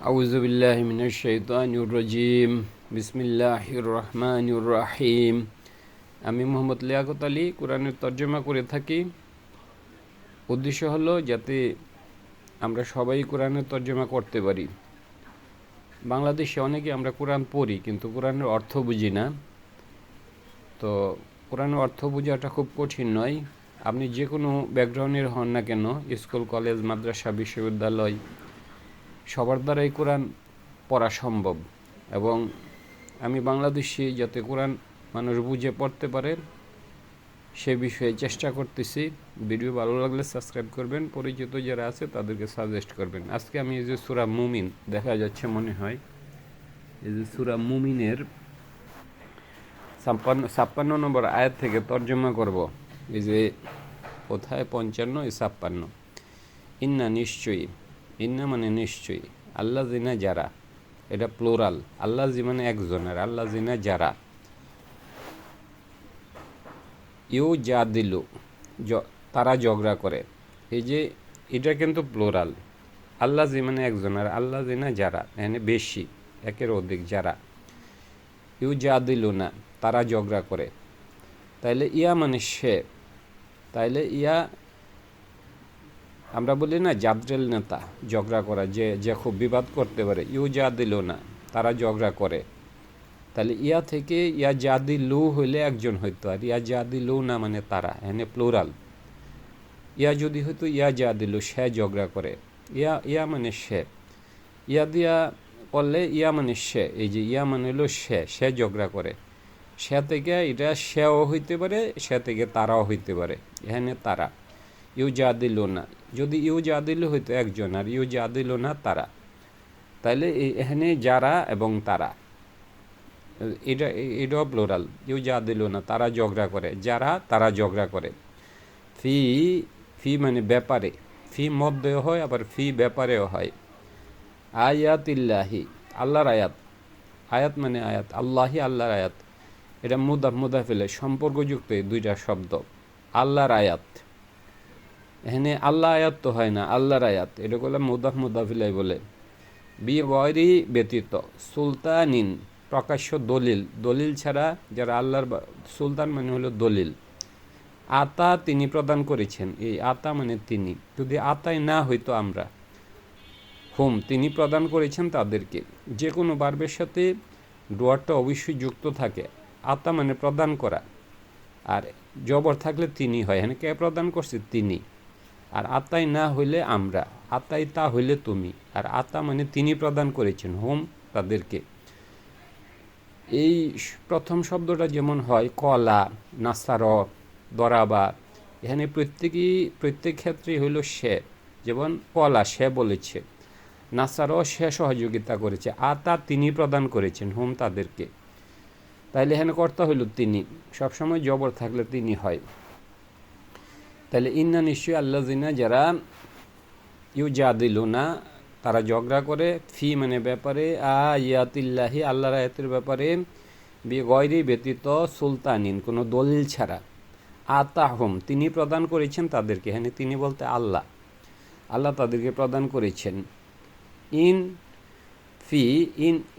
আউযু বিল্লাহি মিনাশ শাইতানির রাজিম। বিসমিল্লাহির রহমানির রহিম। আমি মোহাম্মদ লিয়াকত আলী কোরআনের তর্জমা করে থাকি। উদ্দেশ্য হলো যাতে আমরা সবাই কোরআনের তর্জমা করতে পারি। বাংলাদেশে অনেকে আমরা কোরআন পড়ি কিন্তু কোরআনের অর্থ বুঝি না। তো কোরআনের অর্থ বোঝাটা খুব কঠিন নয়। আপনি যে কোনো ব্যাকগ্রাউন্ডের হন না কেন, স্কুল, কলেজ, মাদ্রাসা, বিশ্ববিদ্যালয়, সবার দ্বারাই কোরআন পড়া সম্ভব। এবং আমি বাংলাদেশি যাতে কোরআন মানুষ বুঝে পড়তে পারে সে বিষয়ে চেষ্টা করতেছি। ভিডিও ভালো লাগলে সাবস্ক্রাইব করবেন, পরিচিত যারা আছে তাদেরকে সাজেস্ট করবেন। আজকে আমি এই যে সূরা মুমিন দেখা যাচ্ছে মনে হয়, এই যে সূরা মুমিনের 56 নম্বর আয়াত থেকে তর্জমা করব। এই যে কোথায় 55, 56। ইন্না নিশ্চয়ই, ইন্না মানে নিশ্চয়ই, আল্লাহ জিনা যারা, এটা প্লোরাল। আল্লাহ জি মানে একজনের, আল্লাহ জিনা যারা, ইউ যা দিল তারা ঝগড়া করে। এই যে এটা কিন্তু প্লোরাল। আল্লাহ জি মানে একজনের, আল্লাহ জিনা যারা এখানে বেশি, একের অধিক যারা। ইউ যা দিল না তারা ঝগড়া করে। তাইলে ইয়া মানে সে, তাইলে ইয়া আমরা বলি না জাদ্রেল নেতা, ঝগড়া করা, যে খুব বিবাদ করতে পারে। ইউ যা দিল না তারা ঝগড়া করে। তাহলে ইয়া থেকে ইয়া জাদি লু হইলে একজন হইতো, আর ইয়া জাদি লু না মানে তারা, এখানে প্লুরাল। ইয়া যদি হইতো ইয়া জাদি লু সে ঝগড়া করে, ইয়া মানে সে। ইয়া দিয়া করলে ইয়া মানে সে, এই যে ইয়া মানে হলো সে ঝগড়া করে। সে থেকে এটা সেও হইতে পারে, সে থেকে তারাও হইতে পারে, এখানে তারা। ইউ যা দিল না, যদি ইউ যা দিল হইতো একজন, আর ইউ যা দিল না তারা, তাইলে এখানে যারা এবং তারা, এটাও প্লোরাল। ইউ যা দিল না তারা ঝগড়া করে, যারা তারা ঝগড়া করে। ফি মানে ব্যাপারে, ফি মধ্যেও হয় আবার ফি ব্যাপারেও হয়। আয়াতিল্লাহি আল্লাহর আয়াত, আয়াত মানে আয়াত, আল্লাহি আল্লাহর আয়াত। এটা মুদাফিলে সম্পর্কযুক্ত দুইটা শব্দ। আল্লাহর আয়াত, এখানে আল্লাহ আয়াত তো হয় না, আল্লাহর আয়াত। এটা বলে মুদাফিলাই বলে। বি গয়রি ব্যতীত, সুলতানিন প্রকাশ্য দলিল, দলিল ছাড়া যারা আল্লাহর, সুলতান মানে হলো দলিল। আতা তিনি প্রদান করেছেন, এই আতা মানে তিনি। যদি আতাই না হইতো আমরা, হুম তিনি প্রদান করেছেন তাদেরকে। যে কোনো বার্বের সাথে ডোয়ারটা অবশ্যই যুক্ত থাকে। আতা মানে প্রদান করা, আর জবর থাকলে তিনি হয়। এখানে কে প্রদান করছে? তিনি। আর আতাই না হইলে আমরা, আতাই তা হইলে তুমি। আর আতা মানে তিনি প্রদান করেছেন হুম তাদেরকে। এই প্রথম শব্দটা যেমন হয় কলা, নাসার, দরাবা, এখানে প্রত্যেক ক্ষেত্রেই হইল সে। যেমন কলা সে বলেছে, নাসারও সে সহযোগিতা করেছে, আতা তিনি প্রদান করেছেন হুম তাদেরকে। তাইলে এখানে কর্তা হইল তিনি, সবসময় জবর থাকলে তিনি হয়। তাহলে ইন্না নিশ্চয়ই আল্লাহ জিনা যারা, ইউ যা দিল না তারা ঝগড়া করে, ফি মানে ব্যাপারে, আয়াতিল্লাহি আল্লাহর আয়াতের ব্যাপারে, বি গয়রি ব্যতীত, সুলতানিন কোনো দলিল ছাড়া, আতাহুম তিনি প্রদান করেছেন তাদেরকে। এখানে তিনি বলতে আল্লাহ, আল্লাহ তাদেরকে প্রদান করেছেন।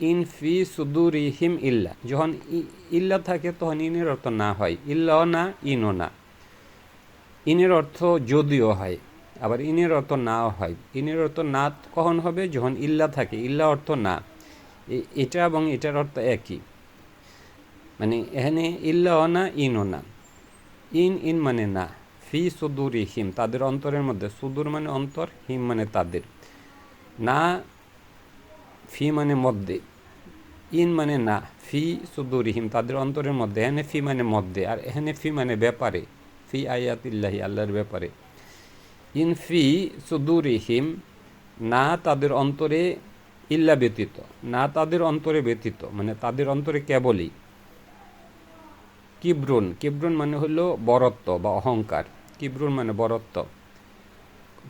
ইন ফি সুদুরিহিম ইল্লা, যখন ইল্লা থাকে তখন ইনের অর্থ না হয়, ইল্লাও না ইনও না। ইনের অর্থ যদিও হয়, আবার ইনের অর্থ নাও হয়। ইনের অর্থ না কখন হবে? যখন ইল্লা থাকে। ইল্লা অর্থ না, এটা এবং এটার অর্থ একই। মানে এখানে ইল্লাও না ইনও না। ইন মানে না। ফি সুদুরিহিম তাদের অন্তরের মধ্যে, সুদূর মানে অন্তর, হিম মানে তাদের। না ফি মানে মধ্যে, ইন মানে না, ফি সুদুরিহিম তাদের অন্তরের মধ্যে। এখানে ফি মানে মধ্যে, আর এখানে ফি মানে ব্যাপারে, ফি আয়াতিল্লাহি আল্লাহর ব্যাপারে। ইন ফি সুদুরিহিম না তাদের অন্তরে, ইল্লা ব্যতীত, না তাদের অন্তরে ব্যতীত, মানে তাদের অন্তরে কেবলই। কিবরুন মানে হলো বরত্ব বা অহংকার। কিবরুন মানে বরত্ব,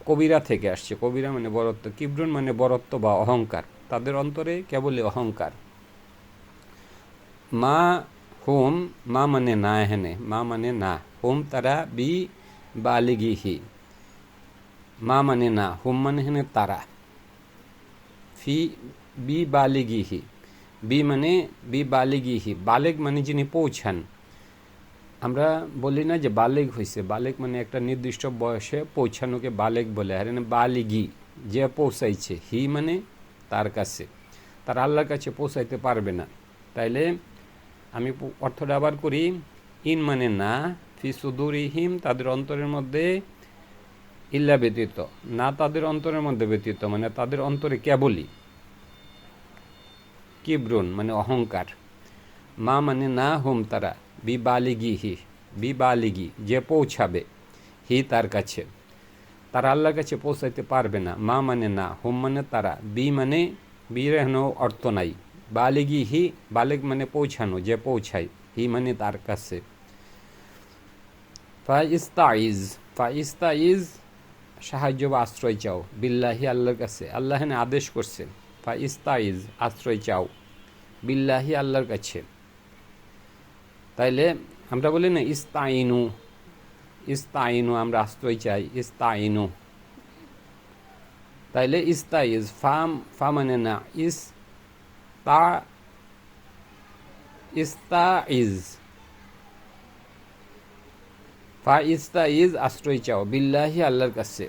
কবিরা থেকে আসছে, কবিরা মানে বরত্ব। কিবরুন মানে বরত্ব বা অহংকার, তাদের অন্তরে কেবলই অহংকার। মা হুম, মা মানে না, এখানে মা মানে না, হুম তারা, বি বালিগিহি, মা মানে না, হুম মানে এখানে তারা। ফি বি বালিগিহি, বি মানে বি বালিগিহি, বালেগ মানে যিনি পৌঁছান। আমরা বলি না যে বালেগ হয়েছে, বালেগ মানে একটা নির্দিষ্ট বয়সে পৌঁছানোকে বালেগ বলে, আর বালিগি যে পৌঁছাইছে, হি মানে তার কাছে, তার আল্লাহর কাছে পৌঁছাইতে পারবে না। তাইলে আমি অর্থটা আবার করি, ইন মানে না, ফি সুদুরিহিম তাদের অন্তরের মধ্যে, ইল্লা ব্যতীত না তাদের অন্তরের মধ্যে ব্যতীত মানে তাদের অন্তরে কেবলই, কিব্রুন মানে অহংকার, মা মানে না, হুম তারা, বিবালিগি হি, বিবালিগি যে পৌঁছাবে, হি তার কাছে, তারা আল্লাহর কাছে পৌঁছাইতে পারবে না। মা মানে না, হুম মানে তারা, বি মানে বির এখনো অর্থ নাই, বালিগি হি বালেগ মানে পৌঁছানো, যে পৌঁছায়, হি মানে তার কাছে। ফাইস্তাইজ, ফাইস্তাইজ সাহায্য বা আশ্রয় চাও, বিল্লাহি আল্লাহর কাছে, আল্লাহ আদেশ করছে, ফাইস্তাইজ আশ্রয় চাও, বিল্লাহি আল্লাহর কাছে। তাইলে আমরা বলি না ইস্তাইনু, ইস্তাইনু আমরা আশ্রয় চাই, ইস্তাইনু। তাইলে ইস্তাইজ, ফাম ফা মানে না, ইস্তাইজ, ফা ইস্তাইজ আশ্রয় চাও, বিল্লাহি আল্লাহর কাছে,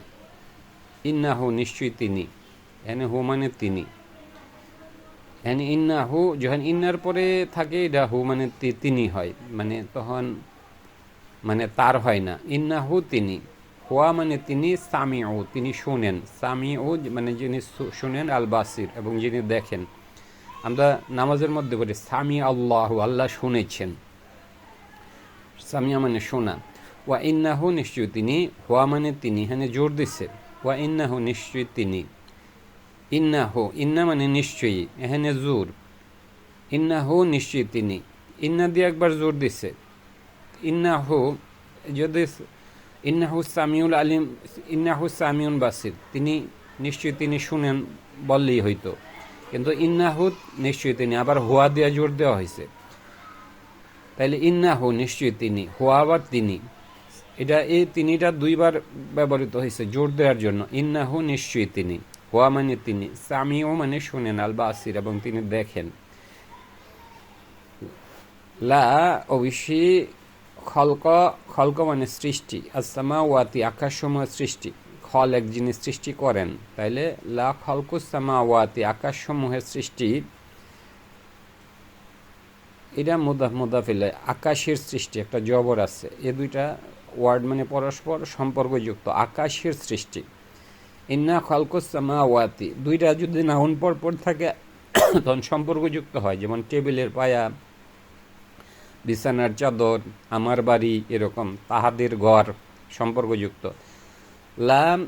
ইন্নাহু নিশ্চয়ই তিনি, এনে হু মানে তিনি, এনে ইন্নাহু যখন ইন্নার পরে থাকে এটা হু মানে তিনি হয়, মানে তখন মানে তার হয় না, ইন্নাহু তিনি, হুয়া মানে তিনি, সামিউ তিনি শোনেন, সামিউ মানে যিনি শোনেন, আল বাসির এবং যিনি দেখেন। আমরা নামাজের মধ্যে বলি সামি আল্লাহ, আল্লাহ শুনেছেন, সামিয়া মানে শোনা। ওয়া ইন্নাহু নিশ্চয় তিনি, হুয়া মানে তিনি, এখানে জোর দিচ্ছে, ওয়া ইন্নাহু নিশ্চয় তিনি, ইন্নাহু ইন্না মানে নিশ্চয়ই, এখানে জোর, ইন্নাহু নিশ্চয়ই তিনি, ইন্না দিয়ে একবার জোর দিচ্ছে, ইন্নাহু যদি ইন্নাহু সামিউল আলিম, ইন্নাহু সামিউন বাসির, তিনি নিশ্চয়ই তিনি শুনেন বললেই হইতো, কিন্তু ইন্নাহু নিশ্চয়ই তিনি আবার হুয়া দেওয়া জোর দেওয়া হয়েছে। তাইলে ইন্নাহু নিশ্চয়ই তিনি, হুয়া আবার তিনি, এটা এই তিনিটা দুইবার ব্যবহৃত হয়েছে জোর দেওয়ার জন্য। ইন্নাহু নিশ্চয়ই তিনি, হুয়া মানে তিনি, সামিউ মানে শুনেন, আল বাসির এবং তিনি দেখেন। লা অবশ্যই, খলক খলক মানে সৃষ্টি, আসসামা ওয়াতি আকাশসমূহ সৃষ্টি, খল এক জিনিস সৃষ্টি করেন, তাইলে লা খলকুসামা ওয়াতি আকাশসমূহের সৃষ্টি, এটা মুদাফিলে আকাশের সৃষ্টি, একটা জবর আছে, এ দুইটা ওয়ার্ড মানে পরস্পর সম্পর্কযুক্ত, আকাশের সৃষ্টি। ইন্না খলকুসামা ওয়াতি দুইটা যদি নাউন পর থাকে তখন সম্পর্কযুক্ত হয়, যেমন টেবিলের পায়া, বিছানার চাদর, আমার বাড়ি, এরকম তাহাদের ঘর সম্পর্কযুক্ত। লাম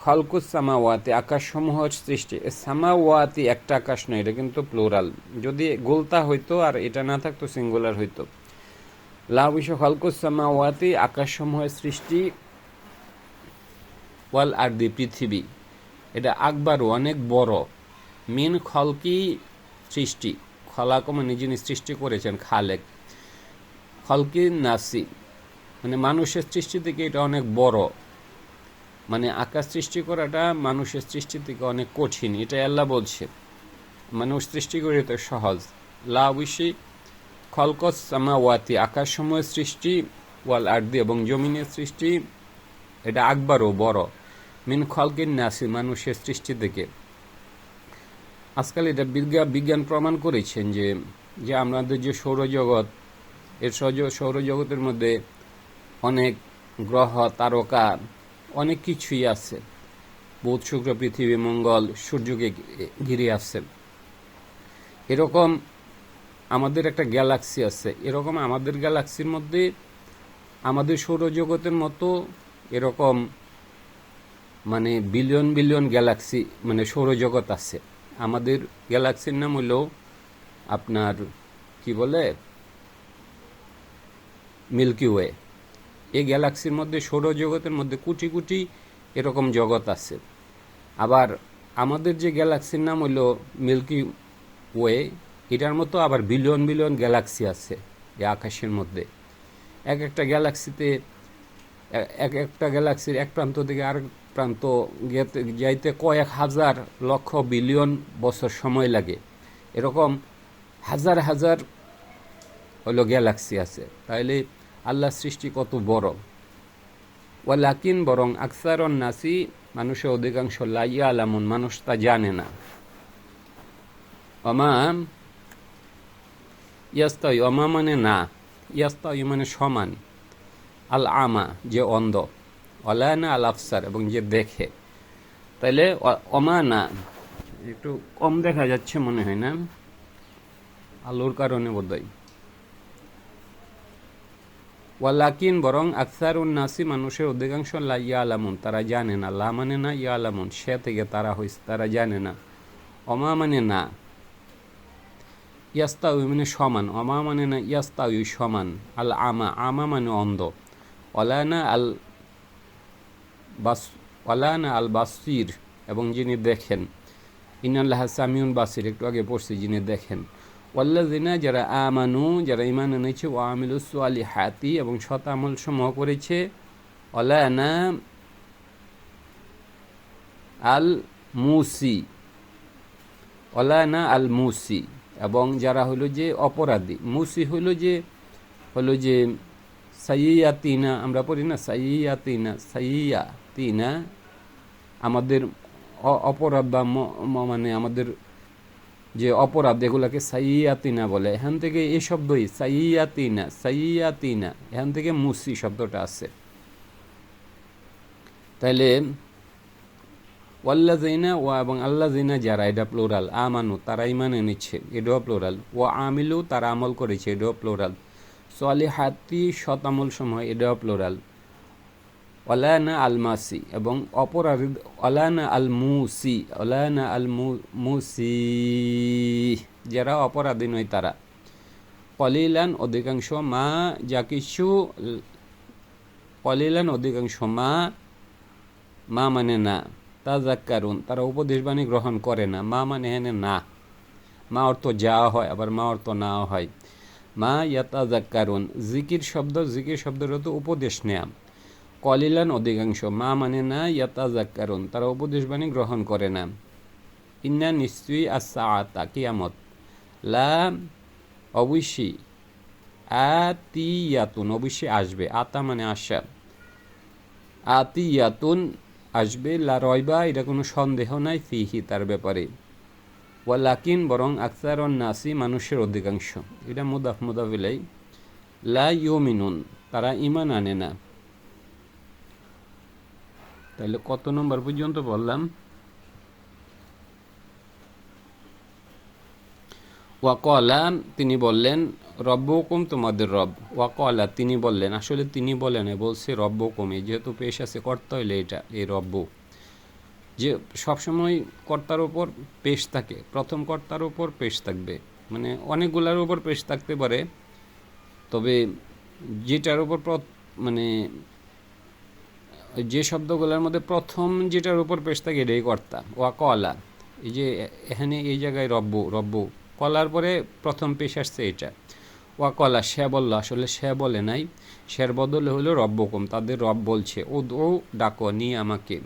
খলকুস সামাওয়াতি আকাশসমূহের সৃষ্টি, সামাওয়াতি একটা আকাশ নয়, এটা কিন্তু প্লুরাল, যদি গোলতা হইতো আর এটা না থাকতো সিঙ্গুলার হইতো। লা বিশ খলকুস সামাওয়াতি আকাশসমূহের সৃষ্টি, ওয়াল আরদি পৃথিবী, এটা আকবারও অনেক বড়, মিন খলকি সৃষ্টি, খলাক মানে যিনি সৃষ্টি করেছেন, খালেক, খলকি নাসি মানে মানুষের সৃষ্টি থেকে এটা অনেক বড়, মানে আকাশ সৃষ্টি করাটা মানুষের সৃষ্টি থেকে অনেক কঠিন, এটা আল্লাহ বলছে, মানুষ সৃষ্টি করে তো সহজ। লা উইশি খলকস সামাওয়াতি আকাশসমূহের সৃষ্টি, ওয়াল আরদি এবং জমিনের সৃষ্টি, এটা আকবারও বড়, মিন খলকিন নাসি মানুষের সৃষ্টি থেকে। আজকাল এটা বিজ্ঞান প্রমাণ করেছেন যে আমাদের যে সৌরজগৎ, এর সৌরজগতের মধ্যে অনেক গ্রহ, তারকা, অনেক কিছুই আছে, বুধ শুক্র পৃথিবী মঙ্গল সূর্যকে ঘিরে আছে। এরকম আমাদের একটা গ্যালাক্সি আছে, এরকম আমাদের গ্যালাক্সির মধ্যে আমাদের সৌরজগতের মতো এরকম মানে বিলিয়ন বিলিয়ন গ্যালাক্সি মানে সৌরজগৎ আছে। আমাদের গ্যালাক্সির নাম হলো আপনার কি বলে মিল্কি ওয়ে। এই গ্যালাক্সির মধ্যে সৌরজগতের মধ্যে কোটি কোটি এরকম জগৎ আছে। আবার আমাদের যে গ্যালাক্সির নাম হলো মিল্কি ওয়ে, এটার মতো আবার বিলিয়ন বিলিয়ন গ্যালাক্সি আছে এই আকাশের মধ্যে। এক একটা গ্যালাক্সিতে এক একটা গ্যালাক্সির এক প্রান্ত থেকে আরেক প্রান্ত যাইতে কয়েক হাজার লক্ষ বিলিয়ন বছর সময় লাগে। এরকম হাজার হাজার হলো গ্যালাক্সি আছে। তাইলে আল্লাহ সৃষ্টি কত বড়। ওয়ালাকিন বরং আকসারন নাসি মানুষের অধিকাংশ লা ইয়ালামুন মানুষ তা জানে না। অমা ইয়াস্তাই অমা মানে না, ইয়াস্তাই মানে সমান, আল আমা যে অন্ধ, অলায়না আল আফসার এবং যে দেখে। তাইলে অমা না একটু কম দেখা যাচ্ছে মনে হয় না, আলোর কারণে বোধহয়। ওয়ালাকিন বরং আকসারুন নাসি মানুষের অধিকাংশ লা ইয়ালামুন তারা জানে না। লা মানে না, ইয়ালামুন সে থেকে তারা হইছে, তারা জানে না। অমা মানে না, ইয়াস্তাউই মানে সমান, অমা মানে না, ইয়াস্তাউই সমান, আল আমা আমা মানে অন্ধ, অলানা আল বাস অলানা আল বাসির এবং যিনি দেখেন, ইন্নাল্লাহ সামিউন বাসির একটু আগে পড়ছি যিনি দেখেন। ওয়াল্লাযিনা যারা আমানু যারা ঈমান এনেছে, ওয়া আমিলুস সালিহাতি এবং সৎ আমল সমূহ করেছে, অলানা আল মুসি অলানা আল মুসি এবং যারা হলো যে অপরাধী, মুসি হলো যে সাইয়াতিনা আমরা পড়ি না, সাইয়াতিনা আমাদের অপরাধ বা মানে আমাদের যে অপরাধ এগুলাকে সাইয়াতিনা বলে। এখান থেকে এই শব্দই সাইয়াতিনা এখান থেকে মুসি শব্দটা আছে। তাইলে ওয়াল্লাযিনা ওয়া এবং আল্লাযিনা যারা, এটা প্লুরাল, আমানু তারা ঈমান এনেছে এটাও প্লুরাল, ওয়া আমিলু তারা আমল করেছে এটাও প্লুরাল, সালিহাতি সৎ আমল সমূহ এটাও প্লুরাল, অলানা আল মাসি এবং অপরাধী, অলানা আল মুসি যারা অপরাধী নয় তারা, কলিলান অধিকাংশ, মা যা কিছু, কলিলান অধিকাংশ, মা মানে না, তাযাক্কারুন তারা উপদেশ বাণী গ্রহণ করে না। মা মানে হেনে না, মা অর্থ যা হয় আবার মা অর্থ না হয়। মা ইয়াতাযাক্কারুন জিকির শব্দের অর্থ উপদেশ নেয়া। কলিলান অধিকাংশ, মা মানে না, ইয়াতাযাক্কারুন তারা উপদেশ বাণী গ্রহণ করে না। ইন্না নিশ্চয়ই আস-সাআতা কিয়ামত, লা অবশ্যই, আতিয়াতুন অবশ্যই আসবে, আতা মানে আশা, আতিয়াতুন আসবে, লা রয়বা এটা কোনো সন্দেহ নাই, ফিহি তার ব্যাপারে, ওয়ালাকিন বরং আকসারুন নাসি মানুষের অধিকাংশ, এটা মুদাফ ইলাইহি, লা ইউমিনুন তারা ঈমান আনে না। তাহলে কত নম্বর পর্যন্ত বললাম? ওয়াকলা তিনি বললেন, রব্বুকুম তোমাদের রব, ওয়াকলা তিনি বললেন, আসলে তিনি বলেন বলছে রব্বুকুম, যেহেতু পেশ আছে কর্তা হইলে এটা এই রব্বু, যে সবসময় কর্তার উপর পেশ থাকে, প্রথম কর্তার উপর পেশ থাকবে, মানে অনেকগুলার উপর পেশ থাকতে পারে, তবে যেটার উপর মানে যে শব্দগুলোর মধ্যে প্রথম যেটার উপর পেশ থাকে এটাই কর্তা। ওয়াকলা এই যে এখানে এই জায়গায় রব্বু কলার পরে প্রথম পেশ আসছে এটা। ওয়াকলা সে বলল, আসলে সে বলে নাই, শের বদলে হলো রব্বকুম তাদের রব বলছে, ও ডাকো নি আমাকে,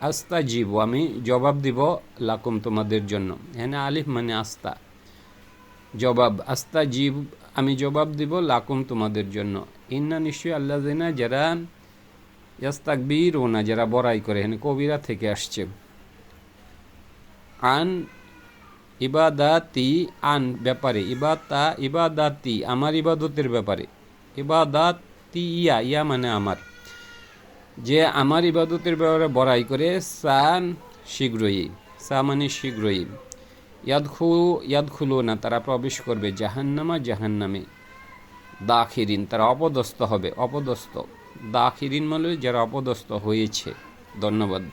আস্তাজিব আমি জবাব দিব, লাকুম তোমাদের জন্য, এখানে আলিফ মানে আস্তা জবাব, আস্তাজিব আমি জবাব দিব, লাকুম তোমাদের জন্য। ইন্না নিশ্চয়ই আল্লাযিনা যারা, ইয়াস্তাকবিরুনা যারা বড়াই করে, এখানে কবিরা থেকে আসছে, আন ইবাদাতি আন ব্যাপারে, ইবাদাতি আমার ইবাদতের ব্যাপারে, ইবাদাতি ইয়া মানে আমার, যে আমার ইবাদতের ব্যাপারে বড়াই করে, সান শীঘ্রই, সা মানে শীঘ্রই, ইয়াদখুলুনা তারা প্রবেশ করবে, জাহান্নামে, দাখিরিন তারা অপদস্থ হবে, দাখিরিন মানে যারা অপদস্থ হয়েছে। ধন্যবাদ।